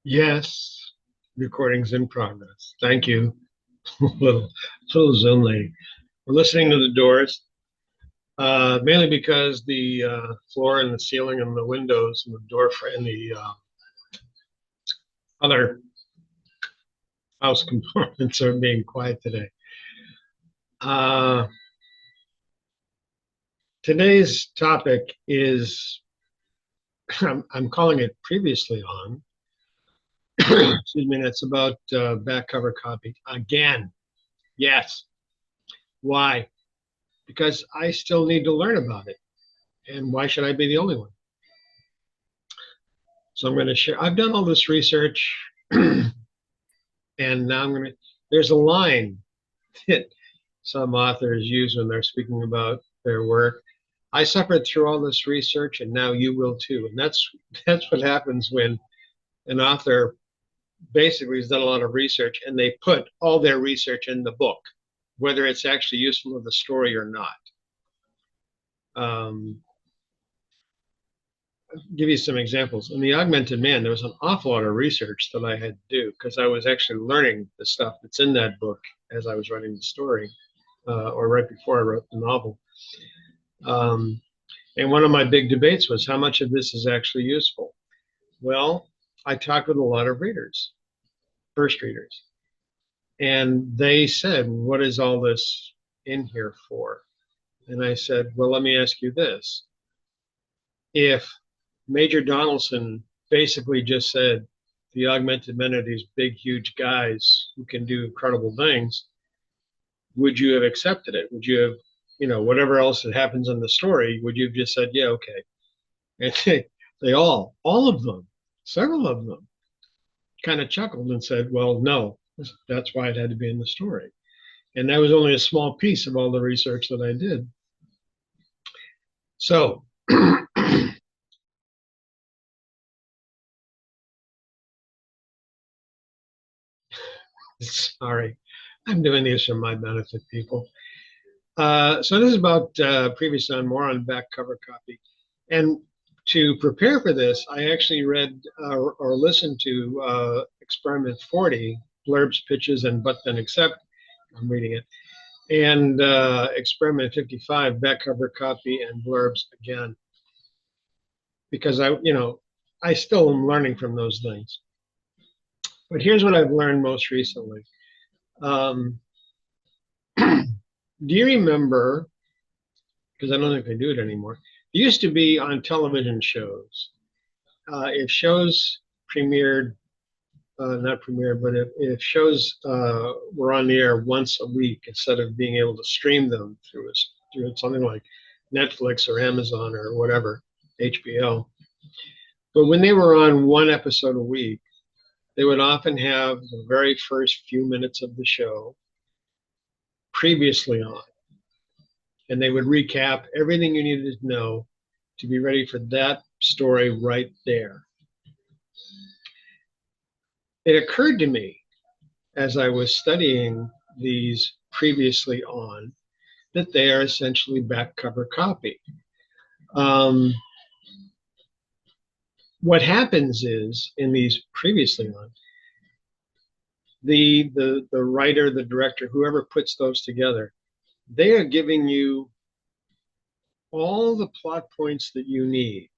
Yes, recording's in progress. Thank you. little, little Zoom lady. We're listening to the Doors, mainly because the floor and the ceiling and the windows and the door and the other house components are being quiet today. Today's topic is, I'm calling it Previously On. Excuse me, and it's about backcover copy. Again, yes. Why? Because I still need to learn about it. And why should I be the only one? So I'm going to share. I've done all this research, and now I'm going to, there's a line that some authors use when they're speaking about their work. I suffered through all this research, and now you will too. And that's what happens when an author basically has done a lot of research and they put all their research in the book, whether it's actually useful to the story or not. I'll give you some examples. In The Augmented Man, there was an awful lot of research that I had to do because I was actually learning the stuff that's in that book as I was writing the story, or right before I wrote the novel. And one of my big debates was how much of this is actually useful. Well, I talked with a lot of readers, first readers, and they said, what is all this in here for? And I said, well, let me ask you this. If Major Donaldson basically just said the augmented men are these big, huge guys who can do incredible things, would you have accepted it? Would you have, whatever else that happens in the story, would you have just said, yeah, okay? And they all of them, several of them, kind of chuckled and said, well, no, that's why it had to be in the story. And that was only a small piece of all the research that I did. So, sorry, I'm doing these for my benefit, people. So this is about Previously On, more on back cover copy. And to prepare for this, I actually read or listened to Experiment 40, Blurbs, Pitches, and But Then Accept. I'm reading it. And Experiment 55, Backcover Copy and Blurbs again. Because I still am learning from those things. But here's what I've learned most recently. Do you remember, because I don't think they do it anymore, it used to be on television shows. If shows premiered, not premiered, but if shows were on the air once a week instead of being able to stream them through something like Netflix or Amazon or whatever, HBO. But when they were on one episode a week, they would often have the very first few minutes of the show previously on. And they would recap everything you needed to know to be ready for that story right there. It occurred to me as I was studying these Previously On that they are essentially back cover copy. What happens is in these Previously On, the writer, the director, whoever puts those together, they are giving you all the plot points that you need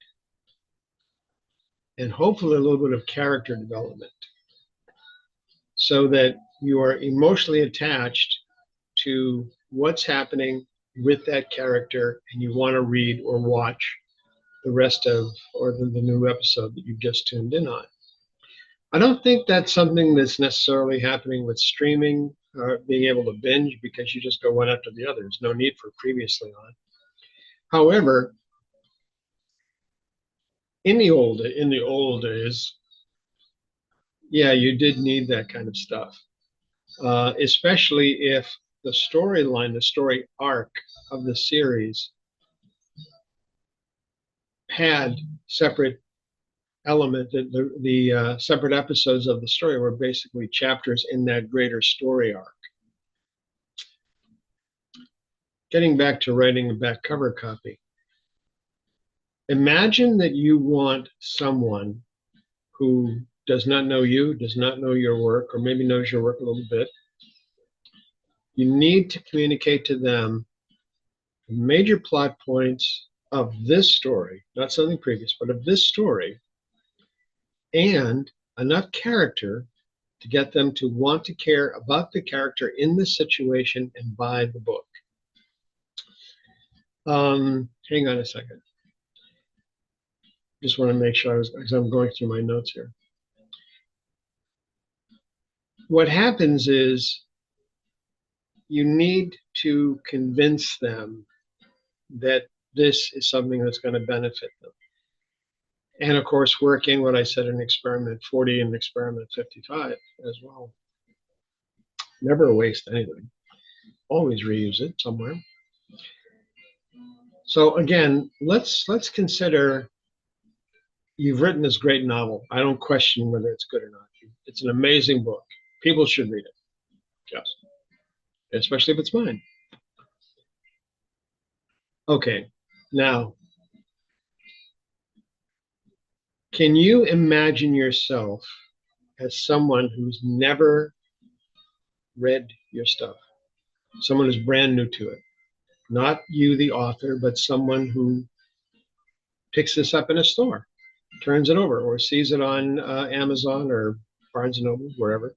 and hopefully a little bit of character development so that you are emotionally attached to what's happening with that character and you want to read or watch the rest of, or the new episode that you've just tuned in on. I don't think that's something that's necessarily happening with streaming or being able to binge because you just go one after the other. There's no need for Previously On. However, in the old days, yeah, you did need that kind of stuff, especially if the storyline, the story arc of the series had separate element. The separate episodes of the story were basically chapters in that greater story arc. getting back to writing a back cover copy, imagine that you want someone who does not know you, does not know your work, or maybe knows your work a little bit. You need to communicate to them the major plot points of this story, not something previous, but of this story, and enough character to get them to want to care about the character in this situation and buy the book. Hang on a second. Just want to make sure, as I'm going through my notes here. What happens is you need to convince them that this is something that's going to benefit them. And of course, working what I said in experiment 40 and experiment 55 as well. Never waste anything. Always reuse it somewhere. So again, let's consider you've written this great novel. I don't question whether it's good or not. It's an amazing book. People should read it. Yes. Especially if it's mine. Okay, now, can you imagine yourself as someone who's never read your stuff? Someone who's brand new to it. Not you, the author, but someone who picks this up in a store, turns it over, or sees it on Amazon or Barnes & Noble, wherever.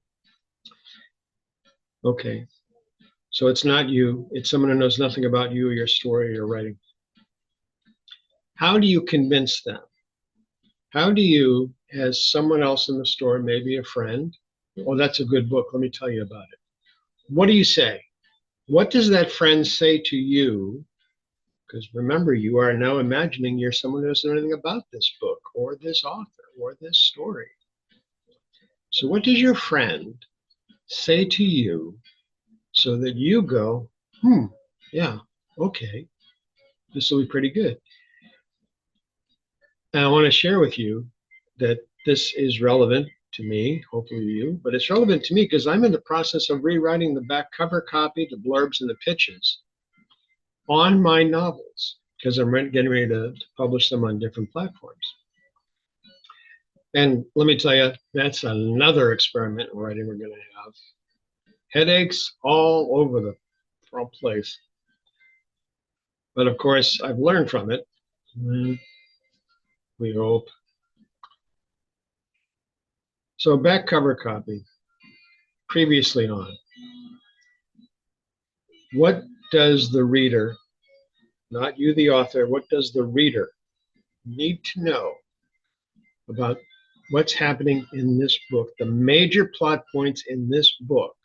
Okay, so it's not you. It's someone who knows nothing about you or your story or your writing. How do you convince them? How do you, as someone else in the store, maybe a friend, oh, that's a good book, let me tell you about it. What do you say? What does that friend say to you? Because remember, you are now imagining you're someone who doesn't know anything about this book or this author or this story. So what does your friend say to you so that you go, yeah, okay, this will be pretty good. And I want to share with you that this is relevant to me, hopefully you, but it's relevant to me because I'm in the process of rewriting the back cover copy, the blurbs, and the pitches on my novels because I'm getting ready to publish them on different platforms. And let me tell you, that's another experiment in writing we're going to have. Headaches all over the wrong place. But of course, I've learned from it. We hope. So back cover copy, previously on. What does the reader, not you the author, what does the reader need to know about what's happening in this book, the major plot points in this book,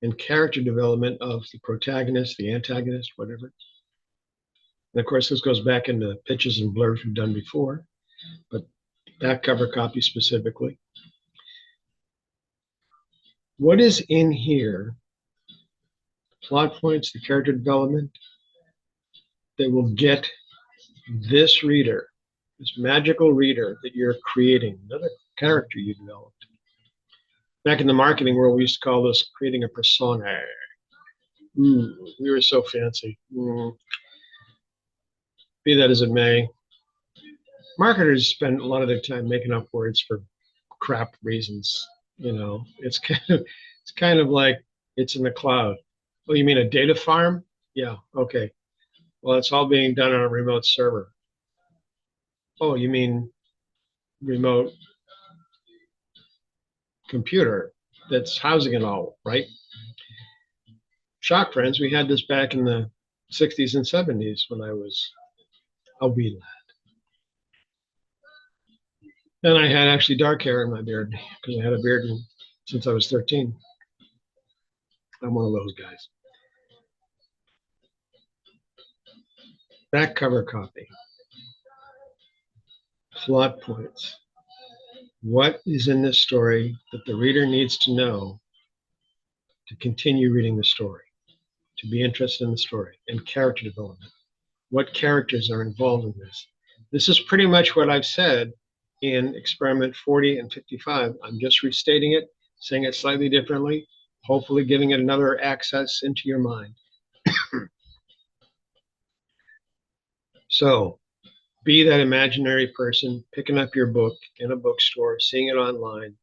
and character development of the protagonist, the antagonist, whatever. And of course, this goes back into pitches and blurbs we've done before, but back cover copy specifically. What is in here, plot points, the character development, that will get this reader, this magical reader that you're creating, another character you developed. Back in the marketing world, we used to call this creating a persona. We were so fancy. Be that as it may, marketers spend a lot of their time making up words for crap reasons. You know, it's kind of like it's in the cloud. Oh, you mean a data farm? Yeah, okay. Well, it's all being done on a remote server. Oh, you mean remote computer that's housing it all, right? Shock, friends, we had this back in the 60s and 70s when I was a wee lad. And I had actually dark hair in my beard because I had a beard since I was 13. I'm one of those guys. Back cover copy. Plot points. What is in this story that the reader needs to know to continue reading the story, to be interested in the story, and character development. What characters are involved in this? This is pretty much what I've said in experiment 40 and 55. I'm just restating it, saying it slightly differently. hopefully giving it another access into your mind. So be that imaginary person picking up your book in a bookstore, seeing it online.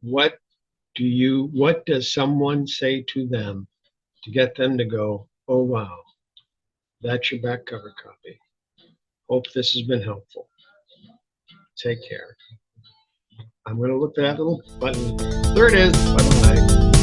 What does someone say to them to get them to go, oh wow, that's your back cover copy. Hope this has been helpful. Take care. I'm going to look for that little button. There it is. Bye-bye.